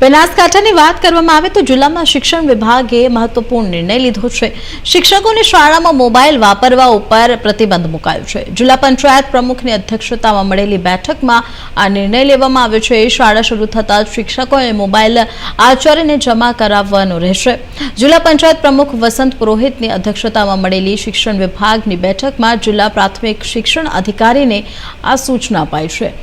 બનાસકાંઠાની વાત કરવામાં આવે તો જિલ્લામાં શિક્ષણ વિભાગે મહત્વપૂર્ણ નિર્ણય લીધો છે। શિક્ષકોને શાળામાં મોબાઈલ વાપરવા ઉપર પ્રતિબંધ મુકાયો છે। જિલ્લા પંચાયત પ્રમુખની અધ્યક્ષતામાં મળેલી બેઠકમાં આ નિર્ણય લેવામાં આવ્યો છે। શાળા શરૂ થતા શિક્ષકોએ મોબાઈલ આચાર્યને જમા કરાવવાનો રહેશે। જિલ્લા પંચાયત પ્રમુખ વસંત પુરોહિતની અધ્યક્ષતામાં મળેલી શિક્ષણ વિભાગની બેઠકમાં જિલ્લા પ્રાથમિક શિક્ષણ અધિકારીને આ સૂચના અપાઈ છે।